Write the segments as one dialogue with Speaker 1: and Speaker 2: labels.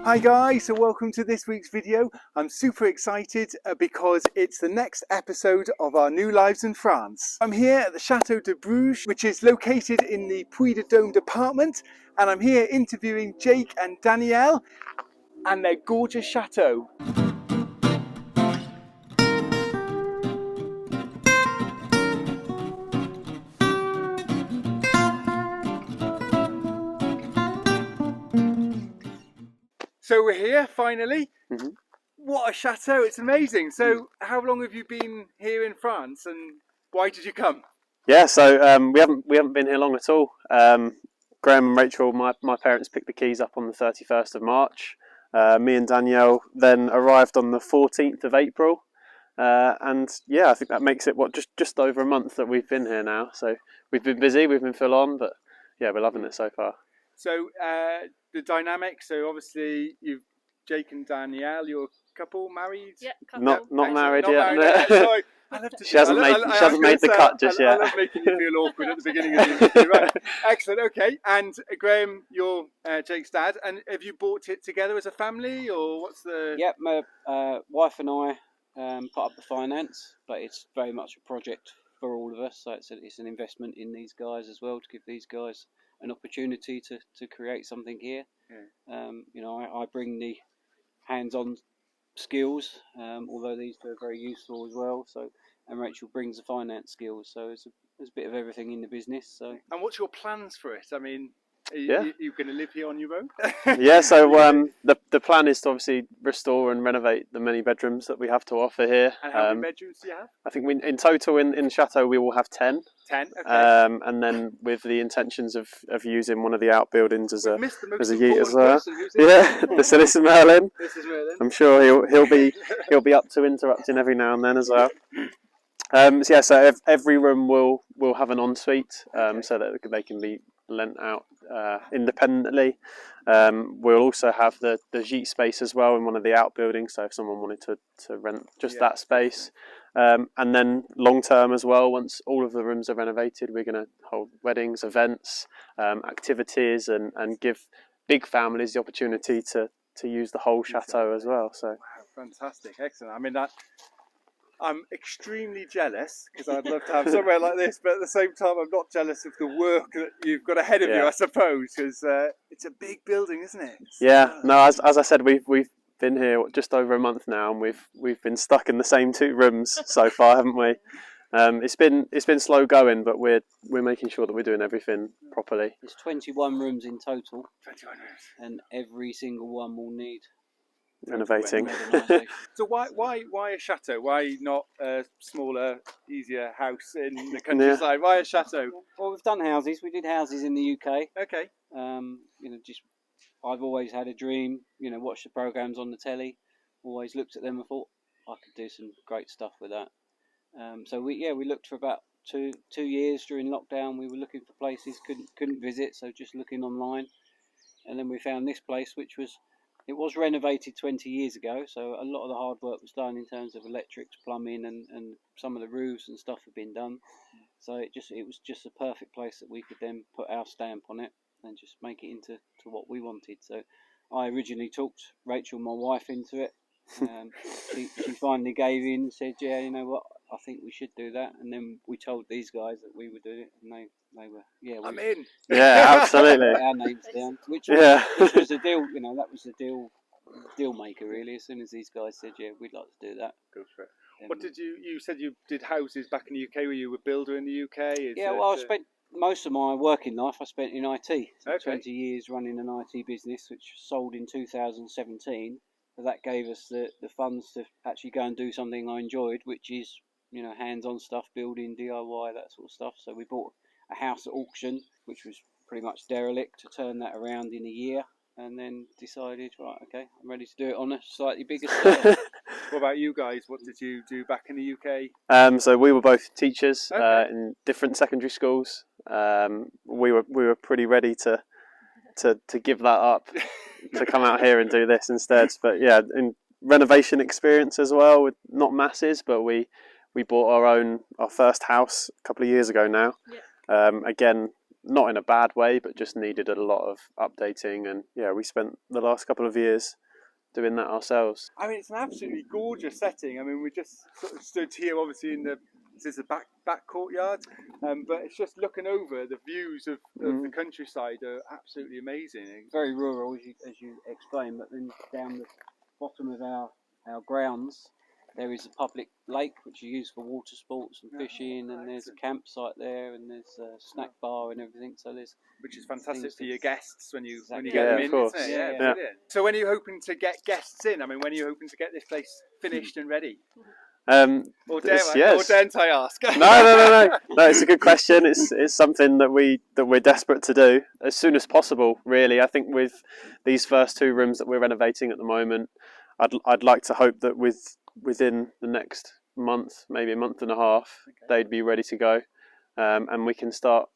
Speaker 1: Hi guys, so welcome to this week's video. I'm super excited because it's the next episode of our new lives in France. I'm here at the Chateau de Bruges, which is located in the Puy-de-Dôme department, and I'm here interviewing Jake and Danielle and their gorgeous chateau. So we're here finally. What a chateau, it's amazing. So how long have you been here in France and why did you come?
Speaker 2: Yeah, so we haven't been here long at all. Graham and Rachel, my parents picked the keys up on the 31st of March. Me and Danielle then arrived on the 14th of April. And yeah, I think that makes it just over a month that we've been here now. So we've been busy, we've been full on, but yeah, we're loving it so far.
Speaker 1: So the dynamic, so obviously you've Jake and Danielle, you're a couple, married?
Speaker 3: Yeah, couple.
Speaker 2: Not married yet.
Speaker 1: Sorry.
Speaker 2: She hasn't made the cut just yet.
Speaker 1: I love making you feel awkward at the beginning of the interview. Right. Excellent, okay. And Graham, you're Jake's dad, and have you bought it together as a family, or what's the...
Speaker 4: Yep, my wife and I put up the finance, but it's very much a project for all of us, so it's an investment in these guys as well, to give these guys an opportunity to create something here. Yeah. You know, I bring the hands-on skills, although these two are very useful as well. So, and Rachel brings the finance skills. So there's a bit of everything in the business. So.
Speaker 1: And what's your plans for it? I mean, are you going to live here on your own?
Speaker 2: Yeah. So the plan is to obviously restore and renovate the many bedrooms that we have to offer here.
Speaker 1: And how many bedrooms do you have?
Speaker 2: I think in total in Chateau we will have 10.
Speaker 1: 10. Okay.
Speaker 2: And then with the intentions of using one of the outbuildings as a
Speaker 1: yeet
Speaker 2: as well. Yeah, this is Merlin.
Speaker 1: This is Merlin.
Speaker 2: I'm sure he'll be up to interrupting every now and then as well. So yeah, so every room will have an ensuite, so that they can be lent out independently. We'll also have the gîte space as well in one of the outbuildings, so if someone wanted to rent just that space. And then long term as well, once all of the rooms are renovated, we're going to hold weddings, events, activities, and give big families the opportunity to use the whole chateau as well. So
Speaker 1: wow, fantastic, excellent. I mean, I'm extremely jealous because I'd love to have somewhere like this, but at the same time I'm not jealous of the work that you've got ahead of you, I suppose, because it's a big building, isn't it?
Speaker 2: Yeah, no, as I said, we've been here just over a month now, and we've been stuck in the same 2 rooms so far, haven't we? It's been slow going, but we're making sure that we're doing everything properly.
Speaker 4: There's 21 rooms in total,
Speaker 1: 21 rooms,
Speaker 4: and every single one will need
Speaker 2: renovating.
Speaker 1: So why a chateau? Why not a smaller, easier house in the countryside? Why a chateau?
Speaker 4: Well, we've done houses. We did houses in the UK.
Speaker 1: Okay.
Speaker 4: You know, I've always had a dream. You know, watched the programs on the telly. Always looked at them and thought I could do some great stuff with that. So we looked for about two years during lockdown. We were looking for places couldn't visit, so just looking online, and then we found this place, which was. It was renovated 20 years ago, so a lot of the hard work was done in terms of electrics, plumbing, and some of the roofs and stuff had been done. So it was just a perfect place that we could then put our stamp on it and just make it into what we wanted. So I originally talked Rachel, my wife, into it. She finally gave in and said, yeah, you know what, I think we should do that. And then we told these guys that we would do it, and they were, I'm
Speaker 1: in.
Speaker 2: Yeah, absolutely.
Speaker 4: Our names down, which was a deal. You know, that was the deal maker really. As soon as these guys said, yeah, we'd like to do that.
Speaker 1: Go for it. What did you said you did houses back in the UK? Were you a builder in the UK?
Speaker 4: I spent most of my working life I spent in IT. So 20 years running an IT business, which sold in 2017. So that gave us the funds to actually go and do something I enjoyed, which is, you know, hands-on stuff, building, DIY, that sort of stuff. So we bought a house at auction, which was pretty much derelict, to turn that around in a year, and then decided, right, okay, I'm ready to do it on a slightly bigger scale.
Speaker 1: What about you guys? What did you do back in the UK?
Speaker 2: So we were both teachers in different secondary schools. We were pretty ready to give that up to come out here and do this instead. But yeah, in renovation experience as well, with not masses, but we bought our first house a couple of years ago now.
Speaker 3: Yeah.
Speaker 2: Again, not in a bad way, but just needed a lot of updating. And yeah, we spent the last couple of years doing that ourselves.
Speaker 1: I mean, it's an absolutely gorgeous setting. I mean, we just sort of stood here, obviously in the back courtyard, but it's just looking over the views of the countryside are absolutely amazing.
Speaker 4: Very rural, as you explained, but then down the bottom of our grounds, there is a public lake which you use for water sports and fishing, and there's a campsite there, and there's a snack bar and everything. So
Speaker 1: which is fantastic for your guests when you get
Speaker 2: Yeah,
Speaker 1: them
Speaker 2: of
Speaker 1: in.
Speaker 2: course.
Speaker 1: Isn't it?
Speaker 4: Yeah.
Speaker 1: Brilliant. So when are you hoping to get guests in? I mean, when are you hoping to get this place finished and ready? Or daren't I ask?
Speaker 2: No. It's a good question. It's something that we're desperate to do as soon as possible. Really, I think with these first 2 rooms that we're renovating at the moment, I'd like to hope that within the next month, maybe a month and a half, they'd be ready to go, and we can start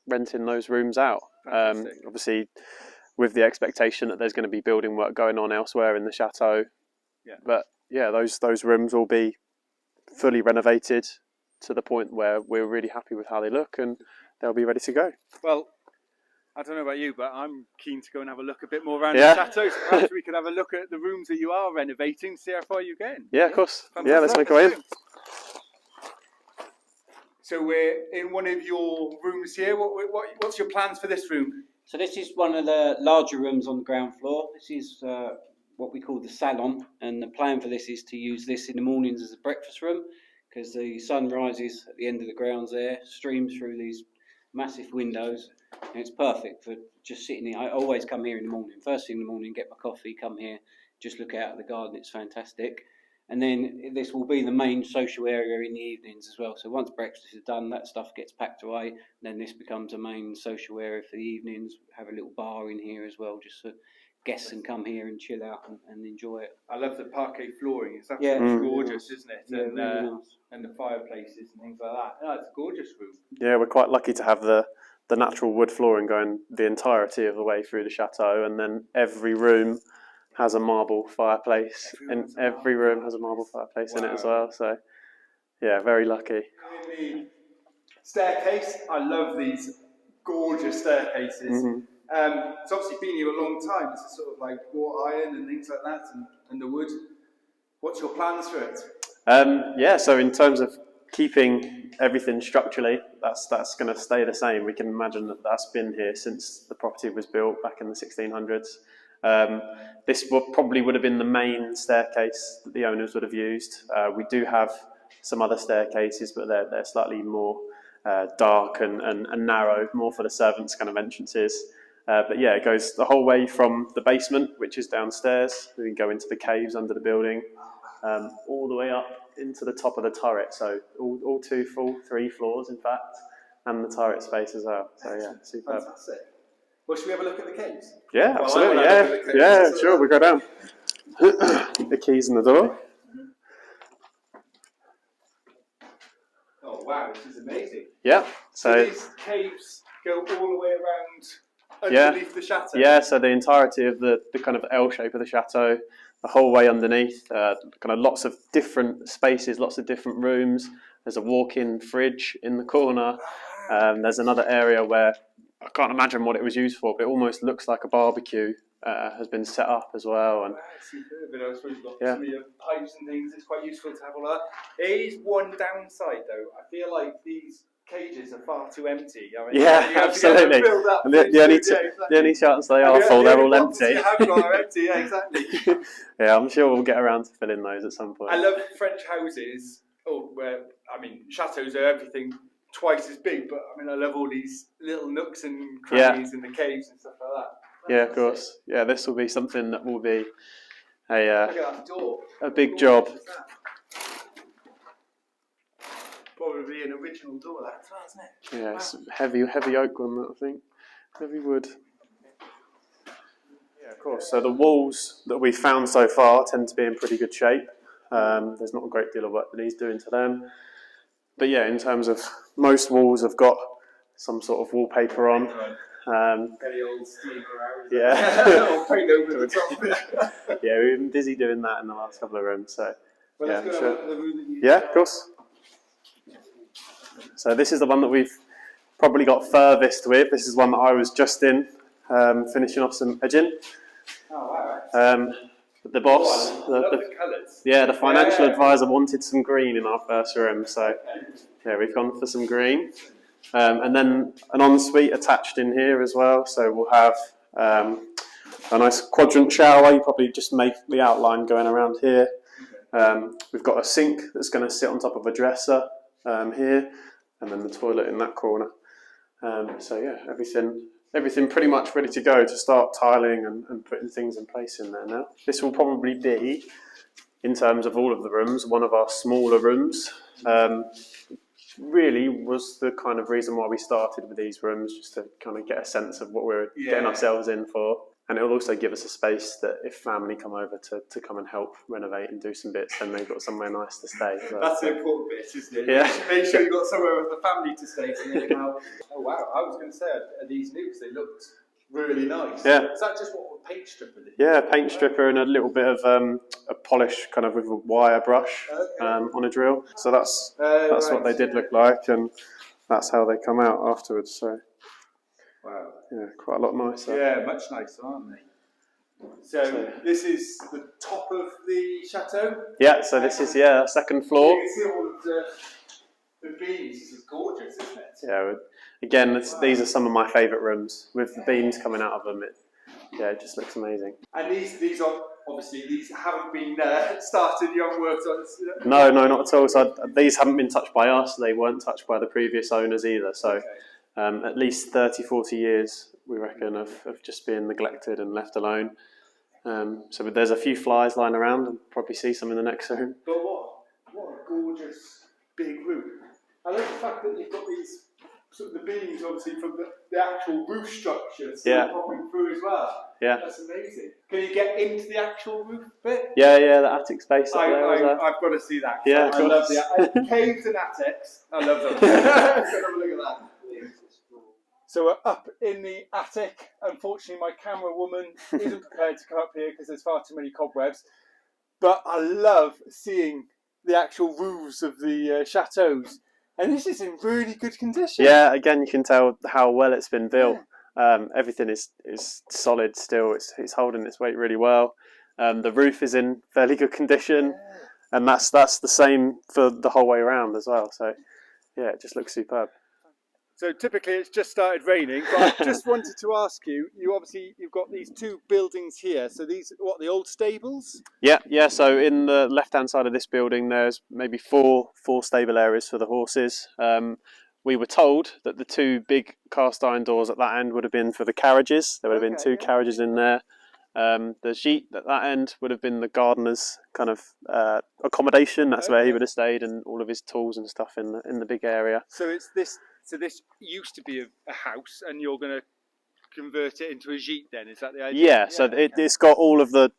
Speaker 2: renting those rooms out. Obviously, with the expectation that there's going to be building work going on elsewhere in the chateau.
Speaker 1: Yeah.
Speaker 2: But yeah, those rooms will be fully renovated to the point where we're really happy with how they look, and they'll be ready to go.
Speaker 1: Well, I don't know about you, but I'm keen to go and have a look a bit more around the chateau. So perhaps we could have a look at the rooms that you are renovating, see how far you get.
Speaker 2: Yeah, of course.
Speaker 1: Fantastic.
Speaker 2: Yeah, let's make our way in.
Speaker 1: So we're in one of your rooms here. What's your plans for this room?
Speaker 4: So this is one of the larger rooms on the ground floor. This is what we call the salon, and the plan for this is to use this in the mornings as a breakfast room, because the sun rises at the end of the grounds there, streams through these massive windows, and it's perfect for just sitting here. I always come here in the morning, first thing in the morning, get my coffee, come here, just look out at the garden. It's fantastic. And then this will be the main social area in the evenings as well. So once breakfast is done, that stuff gets packed away, and then this becomes a main social area for the evenings. Have a little bar in here as well, just so guests can come here and chill out and enjoy it.
Speaker 1: I love the parquet flooring. It's absolutely gorgeous, isn't it?
Speaker 4: Yeah,
Speaker 1: and,
Speaker 4: really nice.
Speaker 1: And the fireplaces and things like that. Oh, it's a gorgeous room.
Speaker 2: Yeah, we're quite lucky to have the natural wood flooring going the entirety of the way through the chateau, and then every room has a marble fireplace, and every room has a marble fireplace in it as well. So yeah, very lucky.
Speaker 1: The staircase, I love these gorgeous staircases. It's obviously been here a long time. It's sort of like wrought iron and things like that, and the wood. What's your plans for it?
Speaker 2: Yeah, so in terms of keeping everything structurally, that's going to stay the same. We can imagine that's been here since the property was built back in the 1600s. This probably would have been the main staircase that the owners would have used. We do have some other staircases, but they're slightly more dark and narrow, more for the servants' kind of entrances. But yeah, it goes the whole way from the basement, which is downstairs. We can go into the caves under the building, all the way up into the top of the turret. So all 2 full 3 floors, in fact, and the turret space as well. So yeah, superb.
Speaker 1: Fantastic. Well, should we have a look at the caves?
Speaker 2: Yeah, absolutely. Yeah, sure. We'll go down. The keys in the door.
Speaker 1: Oh wow, this is amazing.
Speaker 2: Yeah.
Speaker 1: So these caves go all the way around underneath the chateau?
Speaker 2: Yeah, so the entirety of the kind of L shape of the chateau, the whole way underneath, kind of lots of different spaces, lots of different rooms. There's a walk-in fridge in the corner. There's another area where I can't imagine what it was used for, but it almost looks like a barbecue has been set up as well. And
Speaker 1: I suppose you've got some of your pipes and things. It's quite useful to have all that. There is one downside though. I feel like these cages are far too empty. I mean,
Speaker 2: absolutely. And the only chance they are full, they're all empty.
Speaker 1: You have got are empty, yeah, exactly.
Speaker 2: Yeah, I'm sure we'll get around to filling those at some point.
Speaker 1: I love French houses, chateaus are everything twice as big, but I mean, I love all these little nooks and crannies in the caves and stuff like that.
Speaker 2: Yeah, of course. Yeah, this will be something that will be a big job.
Speaker 1: Probably an original door, that as well, isn't it?
Speaker 2: Yeah, it's heavy oak on that, I think. Heavy wood. Yeah, of course. So the walls that we've found so far tend to be in pretty good shape. There's not a great deal of work that needs doing to them. But yeah, in terms of most walls have got some sort of wallpaper on.
Speaker 1: Very old steamer arrows.
Speaker 2: Yeah.
Speaker 1: Or paint over the top of it.
Speaker 2: Yeah, we've been busy doing that in the last couple of rooms. So
Speaker 1: well,
Speaker 2: yeah,
Speaker 1: let's go have a look at the room that you
Speaker 2: of course. So this is the one that we've probably got furthest with. This is one that I was just in, finishing off some edging.
Speaker 1: Oh, wow.
Speaker 2: The boss,
Speaker 1: I love the colours.
Speaker 2: yeah, the financial advisor wanted some green in our first room, so yeah, we've gone for some green. And then an ensuite attached in here as well, so we'll have a nice quadrant shower. You probably just make the outline going around here. We've got a sink that's going to sit on top of a dresser here, and then the toilet in that corner. So yeah, everything pretty much ready to go to start tiling and putting things in place in there now. This will probably be, in terms of all of the rooms, one of our smaller rooms. Really was the kind of reason why we started with these rooms, just to kind of get a sense of what we're getting ourselves in for. And it will also give us a space that if family come over to come and help renovate and do some bits, then they've got somewhere nice to stay. So,
Speaker 1: that's the important bit, isn't it?
Speaker 2: Yeah.
Speaker 1: Make sure you've got somewhere with the family to stay so they can help. Oh wow, I was going to say, are these new? Because they looked really nice.
Speaker 2: Yeah.
Speaker 1: Is that just what paint stripper did?
Speaker 2: Yeah, paint stripper and a little bit of a polish kind of with a wire brush on a drill. So that's what they did look like, and that's how they come out afterwards. So
Speaker 1: wow.
Speaker 2: Yeah, quite a lot nicer.
Speaker 1: Yeah, much nicer, aren't they? So this is the top of the chateau?
Speaker 2: Yeah, so this is, second floor.
Speaker 1: You can see all of the beams. This is gorgeous, isn't it?
Speaker 2: Yeah, again, these are some of my favourite rooms. With the beams coming out of them, it just looks amazing.
Speaker 1: And these are, obviously, these haven't been started, you haven't worked on?
Speaker 2: No, not at all. So these haven't been touched by us. They weren't touched by the previous owners either. So at least 30, 40 years, we reckon, of just being neglected and left alone. So there's a few flies lying around, and probably see some in the next room.
Speaker 1: But what a gorgeous big roof. I love the fact that you've got these sort of the beams, obviously, from the actual roof structure still popping through as well. Yeah. That's amazing. Can you get into the actual roof bit?
Speaker 2: Yeah, the attic space up there.
Speaker 1: I've got to see that.
Speaker 2: Yeah,
Speaker 1: I love the caves and attics. I love them. So have a look at that. So we're up in the attic. Unfortunately, my camera woman isn't prepared to come up here because there's far too many cobwebs. But I love seeing the actual roofs of the chateaus. And this is in really good condition.
Speaker 2: Yeah, again, you can tell how well it's been built. Everything is solid still. It's holding its weight really well. The roof is in fairly good condition. And that's the same for the whole way around as well. So, yeah, it just looks superb.
Speaker 1: So typically it's just started raining, but I just wanted to ask you, you've got these two buildings here. So these, the old stables?
Speaker 2: Yeah. So in the left-hand side of this building, there's maybe four stable areas for the horses. We were told that the two big cast iron doors at that end would have been for the carriages. There would have been two carriages in there. The gîte at that end would have been the gardener's kind of accommodation. That's where he would have stayed, and all of his tools and stuff in the big area.
Speaker 1: So it's this. So this used to be a house, and you're going to convert it into a gîte. Then is that the idea?
Speaker 2: Yeah. So it's got all of the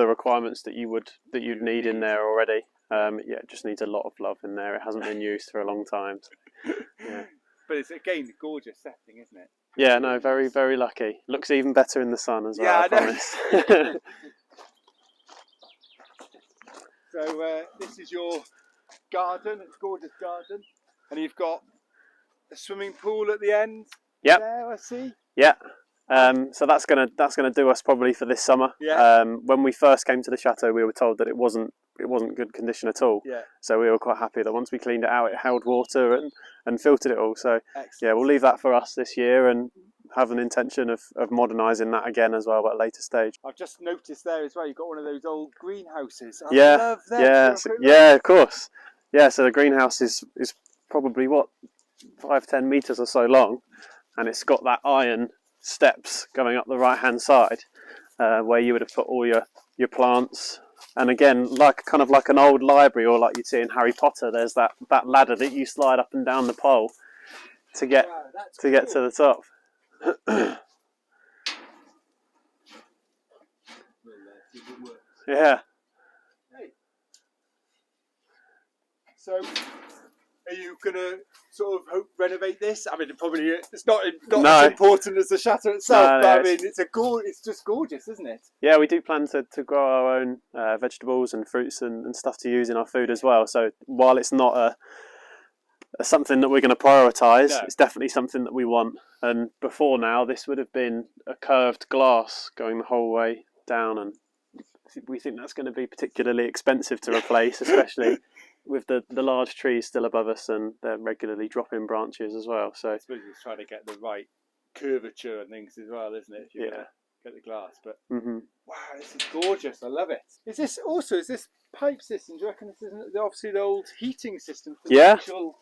Speaker 2: requirements that you'd need in there already. It just needs a lot of love in there. It hasn't been used for a long time. So, yeah.
Speaker 1: But it's again a gorgeous setting, isn't it?
Speaker 2: Yeah. No. Very, very lucky. Looks even better in the sun as well.
Speaker 1: Yeah,
Speaker 2: I promise.
Speaker 1: So this is your garden. It's a gorgeous garden, and you've got a swimming pool at the end.
Speaker 2: Yep.
Speaker 1: There, I see.
Speaker 2: Yeah. So that's gonna do us probably for this summer.
Speaker 1: Yeah.
Speaker 2: When we first came to the chateau, we were told that it wasn't good condition at all.
Speaker 1: Yeah.
Speaker 2: So we were quite happy that once we cleaned it out, it held water and filtered it all. So yeah, we'll leave that for us this year and have an intention of modernising that again as well at a later stage.
Speaker 1: I've just noticed there as well. You've got one of those old greenhouses. I love
Speaker 2: them. Yeah, of course. Yeah. So the greenhouse is probably 5-10 meters or so long, and it's got that iron steps going up the right hand side where you would have put all your plants. And again, like an old library, or like you'd see in Harry Potter, there's that ladder that you slide up and down the pole to get to the top. Yeah.
Speaker 1: So are you going to sort of renovate this? I mean, probably it's not as important as the chateau itself, but I mean, it's just gorgeous, isn't it?
Speaker 2: Yeah, we do plan to grow our own vegetables and fruits and stuff to use in our food as well. So while it's not something that we're going to prioritise.
Speaker 1: No.
Speaker 2: It's definitely something that we want. And before now, this would have been a curved glass going the whole way down, and we think that's going to be particularly expensive to replace, especially with the large trees still above us, and they're regularly dropping branches as well. So
Speaker 1: I suppose it's trying to get the right curvature and things as well, isn't it? If you're
Speaker 2: Yeah.
Speaker 1: Get the glass, but
Speaker 2: hmm
Speaker 1: wow, this is gorgeous. I love it. Is this pipe system? Do you reckon this isn't obviously the old heating system for
Speaker 2: Yeah.
Speaker 1: the actual,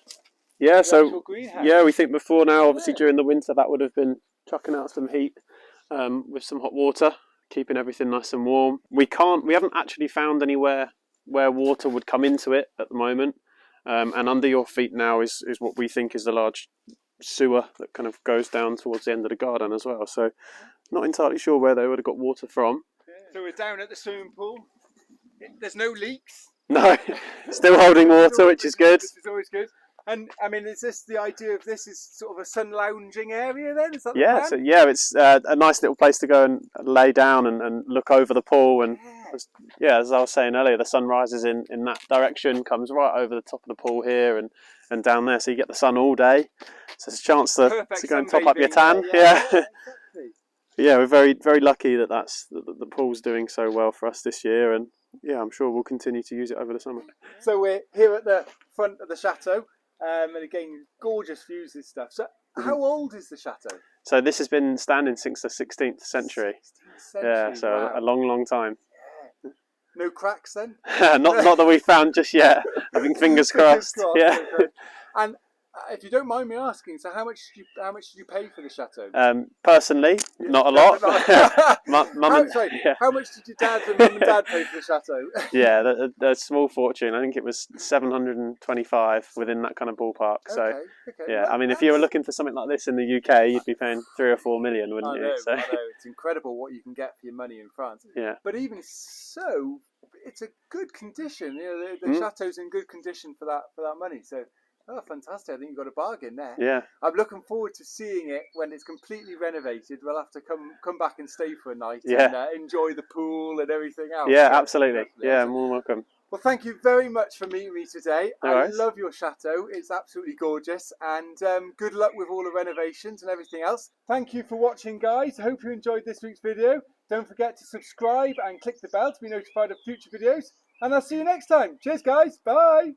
Speaker 2: so
Speaker 1: greenhouse?
Speaker 2: yeah, we think before now, obviously during the winter, that would have been chucking out some heat with some hot water, keeping everything nice and warm. We haven't actually found anywhere where water would come into it at the moment, and under your feet now is what we think is the large sewer that kind of goes down towards the end of the garden as well. So not entirely sure where they would have got water from.
Speaker 1: So we're down at the swimming pool. There's no leaks.
Speaker 2: No, still holding water, which is good.
Speaker 1: Which is always good. And I mean, is this the idea of this is sort of a sun lounging area then? Is that the
Speaker 2: Yeah,
Speaker 1: plan?
Speaker 2: so yeah, it's a nice little place to go and lay down and look over the pool. And as I was saying earlier, the sun rises in that direction, comes right over the top of the pool here and down there, so you get the sun all day. So it's a chance to go and top up your tan. Yeah.
Speaker 1: Exactly.
Speaker 2: Yeah, we're very, very lucky that the pool's doing so well for us this year, and yeah, I'm sure we'll continue to use it over the summer.
Speaker 1: So we're here at the front of the chateau, and again, gorgeous views and stuff. So how old is the chateau?
Speaker 2: So this has been standing since the 16th century.
Speaker 1: 16th century.
Speaker 2: Yeah, so
Speaker 1: wow.
Speaker 2: a long, long time.
Speaker 1: Yeah. No cracks then?
Speaker 2: not that we've found just yet. I think fingers crossed. Yeah.
Speaker 1: And if you don't mind me asking, so how much did you pay for the chateau?
Speaker 2: Personally, not a lot.
Speaker 1: How much did your dad and mum and dad pay for the chateau?
Speaker 2: Yeah, a small fortune. I think it was 725 within that kind of ballpark. So
Speaker 1: Okay.
Speaker 2: yeah, I mean, if you were looking for something like this in the UK, you'd be paying 3 or 4 million, wouldn't you?
Speaker 1: I know. It's incredible what you can get for your money in France.
Speaker 2: Yeah.
Speaker 1: But even so, it's a good condition. You know, the chateau's in good condition for that money. So. Oh, fantastic. I think you've got a bargain there.
Speaker 2: Yeah.
Speaker 1: I'm looking forward to seeing it when it's completely renovated. We'll have to come back and stay for a night and enjoy the pool and everything else.
Speaker 2: Yeah, absolutely. Yeah, more than welcome.
Speaker 1: Well, thank you very much for meeting me today.
Speaker 2: No
Speaker 1: I
Speaker 2: worries.
Speaker 1: love your chateau. It's absolutely gorgeous. And good luck with all the renovations and everything else. Thank you for watching, guys. I hope you enjoyed this week's video. Don't forget to subscribe and click the bell to be notified of future videos. And I'll see you next time. Cheers, guys. Bye.